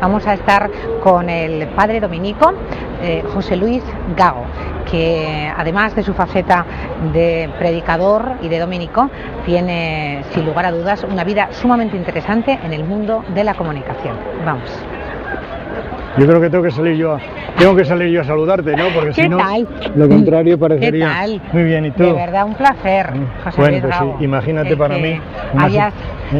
vamos a estar con el padre dominico José Luis Gago, que además de su faceta de predicador y de dominico, tiene sin lugar a dudas una vida sumamente interesante en el mundo de la comunicación. Vamos. Yo creo que tengo que salir yo a saludarte, ¿no? Porque si no, tal? lo contrario parecería... ¿Qué tal? Muy bien, ¿y tú? De verdad, un placer, José Bueno, Luis pues Gago, sí, imagínate para mí... hayas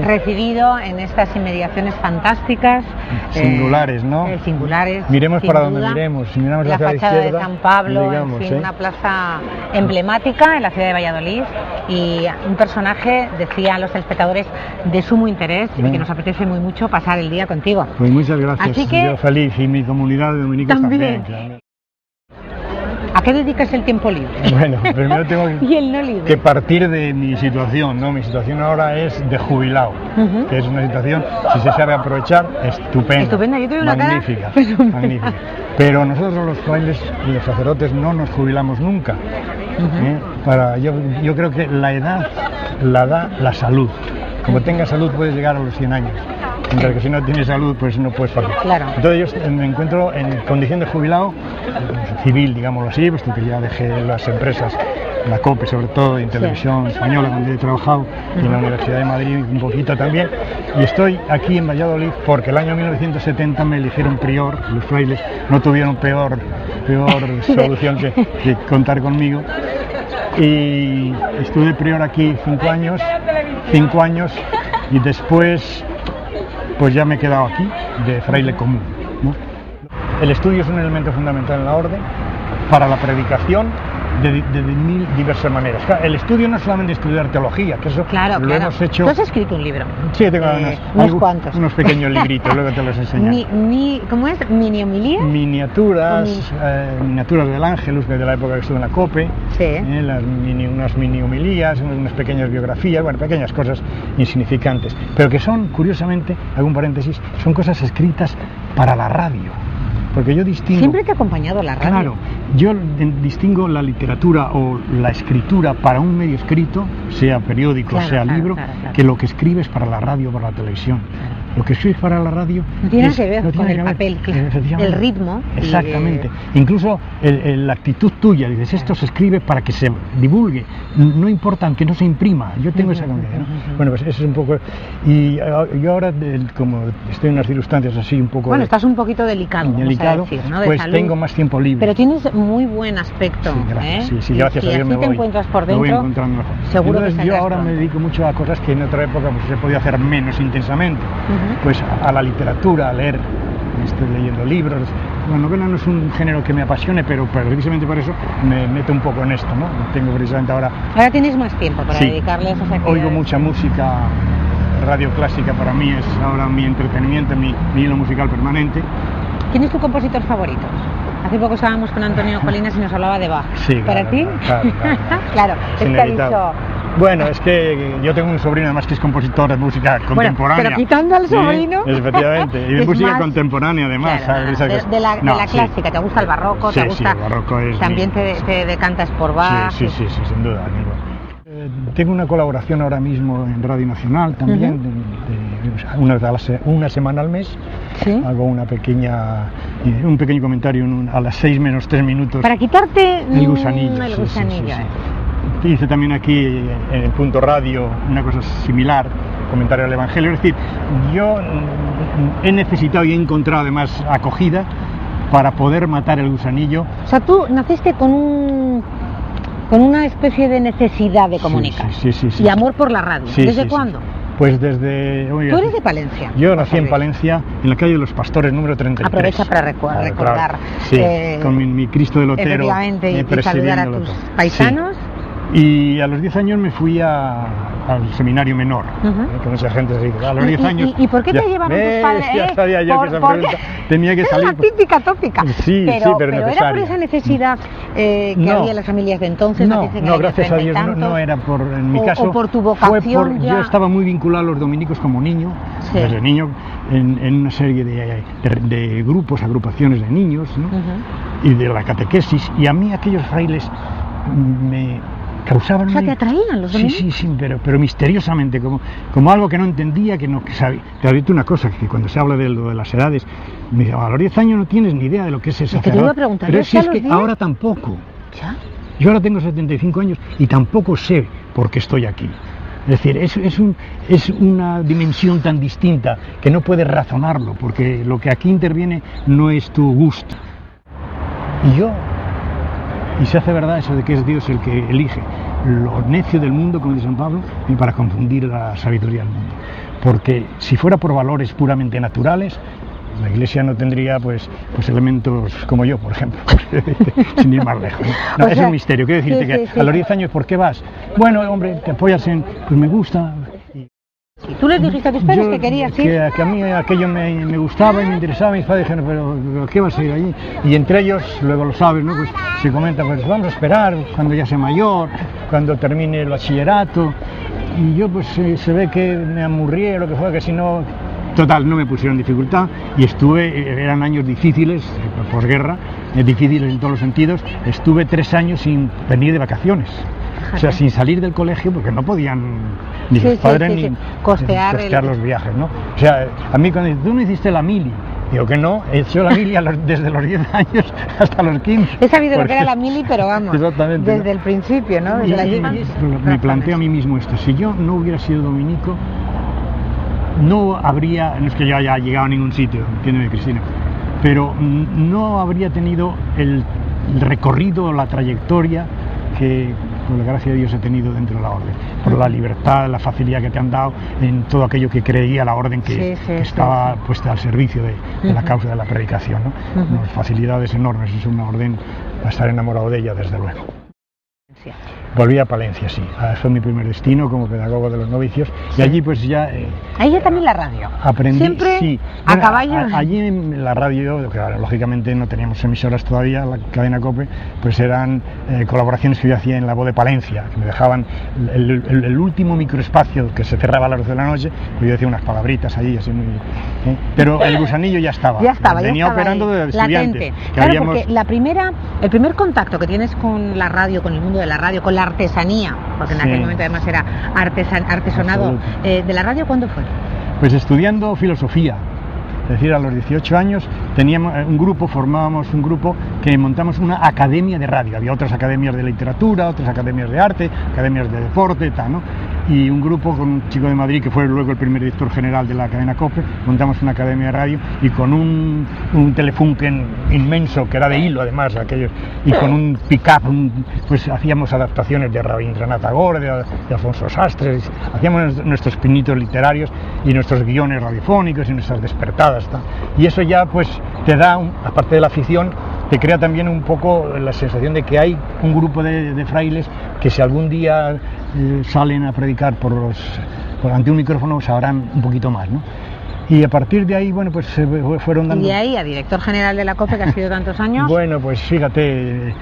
recibido en estas inmediaciones fantásticas... Singulares, ¿no? Singulares, miremos para duda, donde miremos, si miramos la hacia la fachada izquierda... de San Pablo, digamos, en fin, una plaza emblemática en la ciudad de Valladolid y un personaje, decían los espectadores, de sumo interés y que nos apetece muy mucho pasar el día contigo. Pues muchas gracias, así que, yo feliz y mi comunidad de dominicos también. Claro. ¿A qué dedicas el tiempo libre? Bueno, primero tengo ¿Y el no libre? que partir de mi situación, ¿no? Mi situación ahora es de jubilado, que es una situación, si se sabe aprovechar, estupenda. Estupenda, yo tuve una magnífica, cara magnífica. Pero nosotros los frailes y los sacerdotes no nos jubilamos nunca. Yo creo que la edad la da la salud. Como tengas salud puedes llegar a los 100 años. Mientras que si no tienes salud, pues no puedes partir. Claro. Entonces yo me encuentro en condición de jubilado civil, digámoslo así, puesto que ya dejé las empresas, la COPE sobre todo, en televisión española, donde he trabajado, y en la Universidad de Madrid un poquito también. Y estoy aquí en Valladolid porque el año 1970 me eligieron prior, los frailes no tuvieron peor solución que contar conmigo. Y estuve prior aquí 5 años, y después pues ya me he quedado aquí de fraile común, ¿no? El estudio es un elemento fundamental en la orden para la predicación de mil diversas maneras. El estudio no es solamente estudiar teología, que eso lo hemos hecho... ¿Tú has escrito un libro? Sí, tengo unos cuantos. Unos pequeños libritos, luego te los enseñaré. ¿Cómo es? ¿Mini homilías? Miniaturas del Ángelus, de la época que estuve en la COPE, unas mini homilías, unas pequeñas biografías, bueno, pequeñas cosas insignificantes, pero que son, curiosamente, hago un paréntesis, son cosas escritas para la radio. Porque yo distingo... Siempre te ha acompañado la radio. Claro, yo distingo la literatura o la escritura para un medio escrito, sea periódico, sea libro, que lo que escribes para la radio o para la televisión. Lo que escribes para la radio no tiene que ver con el papel, el ritmo. Exactamente. Incluso la actitud tuya, dices, esto se escribe para que se divulgue, no importa aunque no se imprima. Yo tengo esa condición, ¿no? Bueno, pues eso es un poco... Y yo ahora, como estoy en unas circunstancias así un poco... Bueno, estás un poquito delicado, vamos a decir, ¿no? Pues tengo más tiempo libre. Pero tienes muy buen aspecto. Sí, gracias, sí, gracias a Dios me voy. Si te encuentras por dentro, me voy encontrando mejor. Seguro entonces, que yo ahora me dedico mucho a cosas que en otra época pues, se podía hacer menos intensamente. Pues a la literatura, a leer, estoy leyendo libros. La novela no es un género que me apasione, pero precisamente por eso me meto un poco en esto, ¿no? Tengo precisamente ahora... Ahora tienes más tiempo para dedicarle a esas actividades. Oigo mucha música, radio clásica para mí es ahora mi entretenimiento, mi hilo musical permanente. ¿Quién es tu compositor favorito? Hace poco estábamos con Antonio Colinas y nos hablaba de Bach. Sí, ¿Para ti? Claro, es que ha dicho... Bueno, es que yo tengo un sobrino además que es compositor de música contemporánea. Pero quitando al sobrino... Sí, efectivamente, y de música contemporánea además. Claro, ¿sabes? De la clásica, ¿te gusta el barroco? Sí, ¿te gusta? El barroco es... También te decantas por Bach. Sí, sin duda. Tengo una colaboración ahora mismo en Radio Nacional también, una semana al mes. ¿Sí? Hago un pequeño comentario a las 6 menos 3 minutos. Para quitarte el gusanillo. Sí. Hice también aquí en el Punto Radio una cosa similar, comentario al Evangelio. Es decir, yo he necesitado y he encontrado además acogida para poder matar el gusanillo. O sea, tú naciste con una especie de necesidad de comunicar. Sí. Y amor por la radio. ¿Desde cuándo? Pues desde... ¿Tú eres de Palencia? Yo nací en Palencia, en la calle de los Pastores, número 33. Aprovecha para recordar. Claro. Sí, con mi Cristo del Otero. Efectivamente, y saludar a tus paisanos. Sí. Y a los 10 años me fui al seminario menor, con esa gente así. A los 10 años... ¿Y por qué te llevaron tus padres? Ya sabía yo que esa pregunta tenía que salir. Es la típica tópica. Sí, pero era por esa necesidad que había en las familias de entonces. No, gracias a Dios no era en mi caso. O por tu vocación yo estaba muy vinculado a los dominicos como niño, desde niño, en una serie de grupos, agrupaciones de niños, ¿no? Y de la catequesis. Y a mí aquellos frailes causaban... O sea, ¿te atraían los dominicos? Sí, pero misteriosamente, como algo que no entendía, que sabía. Te advierto una cosa, que cuando se habla de lo de las edades, me dice, a los 10 años no tienes ni idea de lo que es ese Es que te iba a preguntar, pero si es ¿a que los 10? ahora tampoco. ¿Ya? Yo ahora tengo 75 años y tampoco sé por qué estoy aquí. Es decir, es una dimensión tan distinta que no puedes razonarlo, porque lo que aquí interviene no es tu gusto. Y se hace verdad eso de que es Dios el que elige lo necio del mundo, como dice San Pablo, y para confundir la sabiduría del mundo. Porque si fuera por valores puramente naturales, la Iglesia no tendría pues elementos como yo, por ejemplo, sin ir más lejos. No, es un misterio. Quiero decirte que a los 10 años, ¿por qué vas? Bueno, hombre, te apoyas en, pues me gusta. ¿Y tú les dijiste a tus padres que querías ir? Que a mí aquello me gustaba y me interesaba, mis padres dijeron, pero ¿qué vas a ir allí? Y entre ellos, luego lo sabes, ¿no? Pues se comenta, pues vamos a esperar cuando ya sea mayor, cuando termine el bachillerato. Y yo pues se ve que me amurrié, lo que fue, que si no... Total, no me pusieron dificultad y eran años difíciles, posguerra, difíciles en todos los sentidos. Estuve 3 años sin venir de vacaciones. O sea, sin salir del colegio, porque no podían ni los padres ni costear los viajes, ¿no? O sea, a mí cuando dicen, ¿tú no hiciste la mili? Digo que no, he hecho la mili desde los 10 años hasta los 15. He sabido lo que era la mili, pero vamos, desde el principio, ¿no? Me planteo a mí mismo esto, si yo no hubiera sido dominico, no habría, no es que yo haya llegado a ningún sitio, entiéndeme, Cristina, pero no habría tenido el recorrido, la trayectoria que, por la gracia de Dios, he tenido dentro de la orden, por la libertad, la facilidad que te han dado en todo aquello que creía la orden que estaba puesta al servicio de la causa de la predicación, ¿no? Unas facilidades enormes, es una orden para estar enamorado de ella, desde luego. Volví a Palencia, sí. Fue mi primer destino como pedagogo de los novicios. Y allí pues ya... ahí ya también la radio. Aprendí, siempre sí. A caballo. Allí en la radio, que lógicamente no teníamos emisoras todavía, la cadena COPE, pues eran colaboraciones que yo hacía en La Voz de Palencia, que me dejaban el último microespacio que se cerraba a las 12 de la noche, pues yo decía unas palabritas allí, así muy... Pero el gusanillo ya estaba. Venía operando ahí, de estudiante. Claro, porque el primer contacto que tienes con la radio, con el mundo de la radio, con la artesanía, porque en aquel momento además era artesonado, de la radio, ¿cuándo fue? Pues estudiando filosofía. Es decir, a los 18 años formábamos un grupo que montamos una academia de radio. Había otras academias de literatura, otras academias de arte, academias de deporte, tal, ¿no? Y un grupo con un chico de Madrid que fue luego el primer director general de la cadena COPE, montamos una academia de radio y con un Telefunken inmenso, que era de hilo además, aquellos, y con un pick-up, pues hacíamos adaptaciones de Rabindranath Tagore, de Alfonso Sastre, hacíamos nuestros pinitos literarios y nuestros guiones radiofónicos y nuestras despertadas, tal. Y eso ya pues te da, aparte de la afición, te crea también un poco la sensación de que hay un grupo de frailes que si algún día salen a predicar ante un micrófono sabrán un poquito más, ¿no? Y a partir de ahí, bueno, pues se fueron dando... ¿Y de ahí a director general de la COPE, que ha sido tantos años? Bueno, pues fíjate,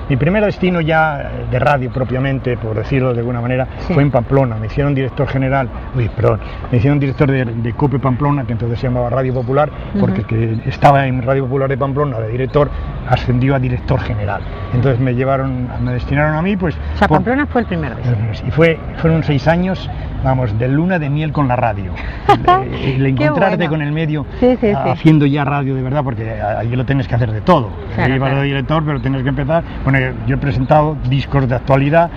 mi primer destino ya de radio propiamente, por decirlo de alguna manera, fue en Pamplona. Me hicieron director general, me hicieron director de COPE Pamplona, que entonces se llamaba Radio Popular, porque el que estaba en Radio Popular de Pamplona de director ascendió a director general. Entonces me destinaron a mí, pues... O sea, Pamplona fue el primer destino. Y fueron 6 años, vamos, de luna de miel con la radio. El encontrarte con el medio haciendo ya radio de verdad, porque allí lo tienes que hacer de todo. Ahí vas de director, pero tienes que empezar. Bueno, yo he presentado discos de actualidad.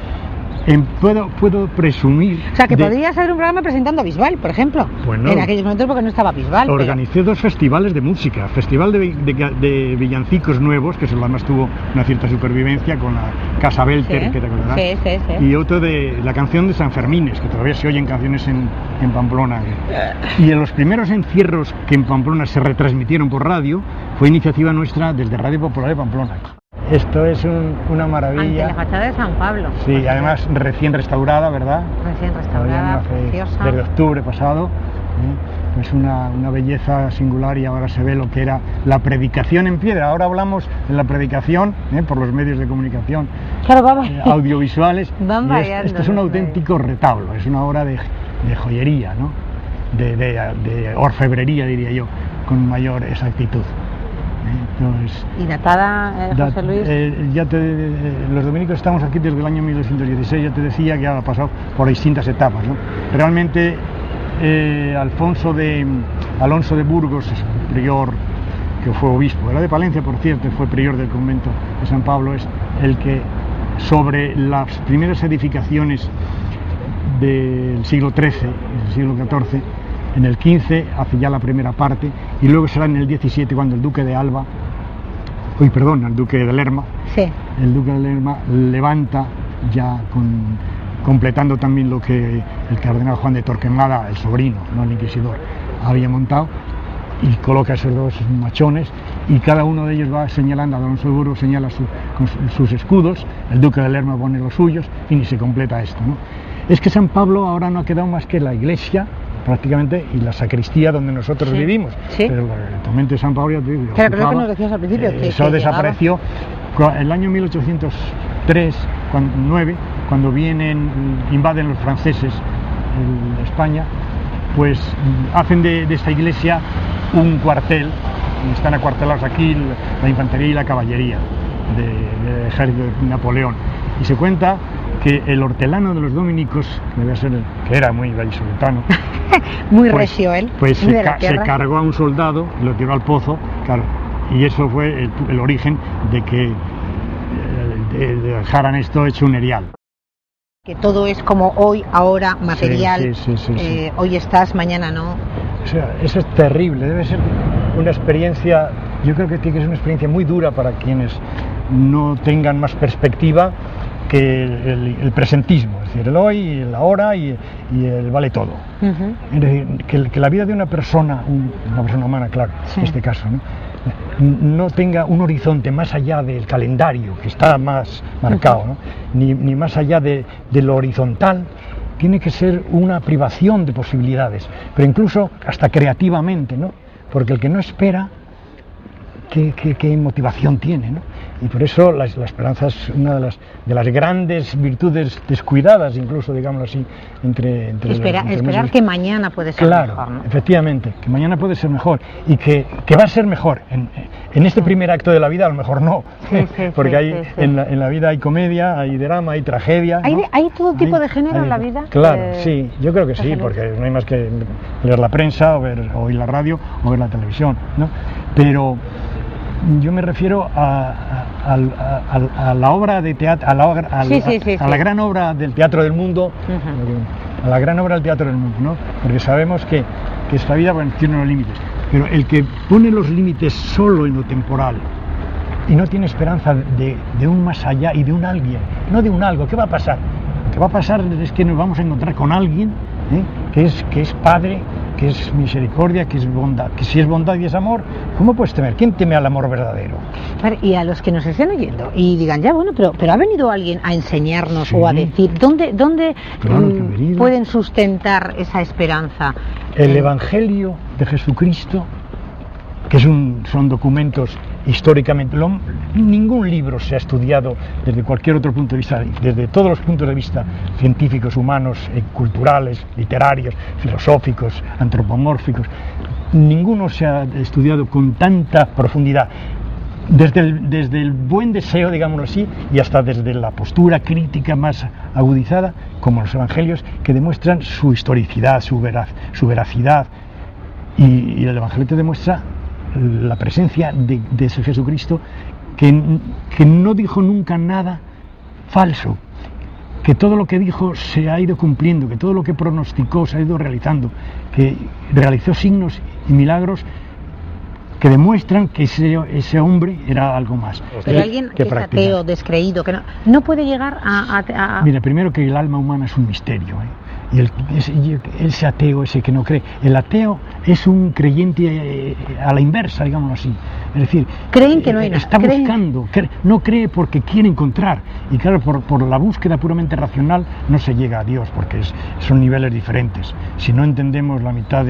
Puedo presumir... O sea, que podrías hacer un programa presentando a Bisbal, por ejemplo. Bueno, en aquellos momentos, porque no estaba Bisbal. Organicé 2 festivales de música. Festival de villancicos nuevos, que además tuvo una cierta supervivencia con la Casa Belter, que te acordarás. Sí. Y otro de la canción de San Fermines, que todavía se oyen canciones en Pamplona. Y en los primeros encierros que en Pamplona se retransmitieron por radio, fue iniciativa nuestra desde Radio Popular de Pamplona. Esto es una maravilla. Ante la fachada de San Pablo. Sí, además recién restaurada, ¿verdad? Recién restaurada, preciosa. Desde octubre pasado. Es una belleza singular, y ahora se ve lo que era la predicación en piedra. Ahora hablamos de la predicación por los medios de comunicación, audiovisuales. Esto es un auténtico retablo, es una obra de joyería, ¿no? de orfebrería, diría yo, con mayor exactitud. Entonces, ¿Y datada, José Luis? Los dominicos estamos aquí desde el año 1916, ya te decía que ha pasado por distintas etapas, ¿no? Realmente Alonso de Burgos, prior, que fue obispo, era de Palencia por cierto, fue prior del convento de San Pablo, es el que sobre las primeras edificaciones del siglo XIII, del siglo XIV, en el XV hace ya la primera parte, y luego será en el XVII cuando el duque de Alba, el duque de Lerma, Sí. el duque de Lerma levanta ya completando también lo que el cardenal Juan de Torquemada, el sobrino, no el inquisidor, había montado, y coloca esos dos machones, y cada uno de ellos va señalando, Alonso de Burgos señala con sus escudos, el duque de Lerma pone los suyos, y se completa esto, ¿no? Es que San Pablo ahora no ha quedado más que la iglesia, prácticamente, y la sacristía donde nosotros vivimos. Sí. Pero el convento de San Pablo, ya te digo, Claro, creo que nos decías al principio que eso desapareció. El año 1803, 9, cuando invaden los franceses España, pues hacen de esta iglesia un cuartel. Están acuartelados aquí la infantería y la caballería del ejército de Napoleón. Y se cuenta que el hortelano de los dominicos, que era muy vallisoletano, muy recio él, pues se cargó a un soldado y lo tiró al pozo, claro, y eso fue el origen de que dejaran esto hecho un erial. Que todo es como hoy, ahora, material, sí. Hoy estás, mañana no. O sea, eso es terrible, debe ser una experiencia, yo creo que tiene que ser una experiencia muy dura para quienes no tengan más perspectiva que el presentismo, es decir, el hoy, el ahora y el vale todo. Es decir, que la vida de una persona humana, claro, en este caso, no tenga un horizonte más allá del calendario, que está más marcado, ¿no? ni más allá de lo horizontal, tiene que ser una privación de posibilidades, pero incluso hasta creativamente, ¿no? Porque el que no espera, ¿qué motivación tiene, ¿no? Y por eso la esperanza es una de las grandes virtudes descuidadas, incluso, digámoslo así, entre esperar que mañana puede ser mejor, ¿no? Efectivamente, que mañana puede ser mejor y que va a ser mejor. En este primer acto de la vida a lo mejor no, porque en la vida hay comedia, hay drama, hay tragedia, ¿no? ¿Hay todo tipo de género en la vida? Claro, sí, yo creo que sí, porque no hay más que leer la prensa, o oír la radio, o ver la televisión, ¿no? Pero yo me refiero a la obra de teatro, a la gran obra del teatro del mundo, a la gran obra del teatro del mundo, ¿no? Porque sabemos que esta vida, bueno, tiene unos límites, pero el que pone los límites solo en lo temporal y no tiene esperanza de un más allá y de un alguien, no de un algo, ¿qué va a pasar? Lo que va a pasar es que nos vamos a encontrar con alguien, que es Padre, que es misericordia, que es bondad, que si es bondad y es amor, ¿cómo puedes temer? ¿Quién teme al amor verdadero? Y a los que nos estén oyendo y digan, ya bueno, pero ha venido alguien a enseñarnos o a decir, ¿dónde pueden sustentar esa esperanza? El Evangelio de Jesucristo, que son documentos históricamente, ningún libro se ha estudiado desde cualquier otro punto de vista, desde todos los puntos de vista científicos, humanos, culturales, literarios, filosóficos, antropomórficos, ninguno se ha estudiado con tanta profundidad, desde el buen deseo, digámoslo así, y hasta desde la postura crítica más agudizada, como los evangelios, que demuestran su historicidad, su veracidad, y el evangelio te demuestra la presencia de ese Jesucristo que no dijo nunca nada falso, que todo lo que dijo se ha ido cumpliendo, que todo lo que pronosticó se ha ido realizando, que realizó signos y milagros que demuestran que ese hombre era algo más. Pero alguien que es ateo, descreído, que no puede llegar a... Mira, primero que el alma humana es un misterio, y ese ateo, ese que no cree, el ateo es un creyente a la inversa, digámoslo así, es decir, creen que no hay nada, está buscando, no cree porque quiere encontrar, y claro, por la búsqueda puramente racional no se llega a Dios, porque son niveles diferentes. Si no entendemos la mitad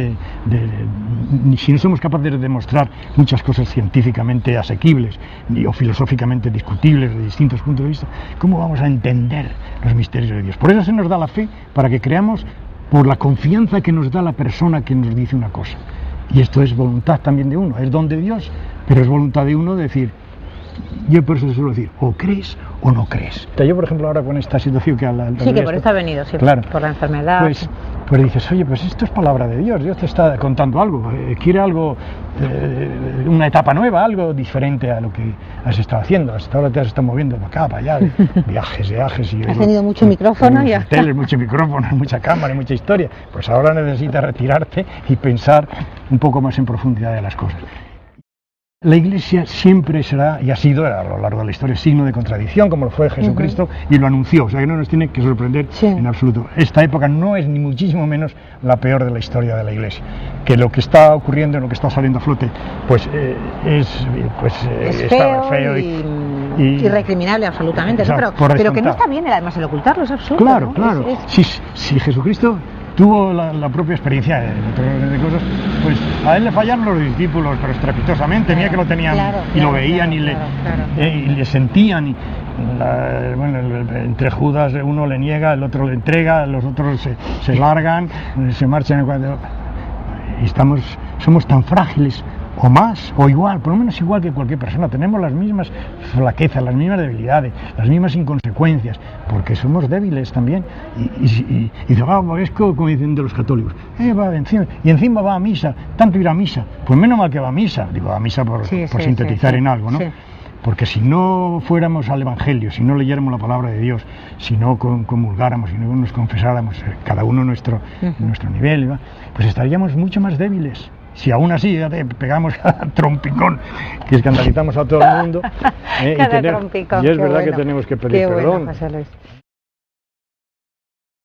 si no somos capaces de demostrar muchas cosas científicamente asequibles o filosóficamente discutibles de distintos puntos de vista, ¿cómo vamos a entender los misterios de Dios? Por eso se nos da la fe, para que creamos por la confianza que nos da la persona que nos dice una cosa. Y esto es voluntad también de uno, es don de Dios pero es voluntad de uno decir, yo por eso suelo decir, o crees o no crees. Yo, por ejemplo, ahora con esta situación que sí, que por esto ha venido, sí, claro, por la enfermedad. Pues dices, oye, pues esto es palabra de Dios, Dios te está contando algo, quiere algo, una etapa nueva, algo diferente a lo que has estado haciendo. Hasta ahora te has estado moviendo para acá, para allá, viajes. Y has tenido mucho micrófono ya. Hoteles, mucho micrófono, mucha cámara y mucha historia. Pues ahora necesitas retirarte y pensar un poco más en profundidad de las cosas. La Iglesia siempre será, y ha sido a lo largo de la historia, signo de contradicción, como lo fue Jesucristo, y lo anunció, o sea que no nos tiene que sorprender en absoluto. Esta época no es ni muchísimo menos la peor de la historia de la Iglesia. Que lo que está ocurriendo, lo que está saliendo a flote, pues es feo y recriminable absolutamente, o sea, pero que no está bien además el ocultarlo, es absurdo. Claro, ¿no? claro. Si Jesucristo tuvo la propia experiencia de cosas, pues a él le fallaron los discípulos, pero estrepitosamente, mira que lo tenían y lo veían y le sentían. Entre Judas uno le niega, el otro le entrega, los otros se largan, se marchan. Y somos tan frágiles, o más, o igual, por lo menos igual que cualquier persona. Tenemos las mismas flaquezas, las mismas debilidades, las mismas inconsecuencias, porque somos débiles también. Y es como dicen de los católicos, encima va a misa, tanto ir a misa, pues menos mal que va a misa, digo a misa por sintetizar en algo, ¿no? Sí. Porque si no fuéramos al Evangelio, si no leyéramos la palabra de Dios, si no comulgáramos, si no nos confesáramos, cada uno a nuestro nivel, pues estaríamos mucho más débiles. Si aún así ya te pegamos cada trompicón, que escandalizamos a todo el mundo, y es verdad que tenemos que pedir perdón.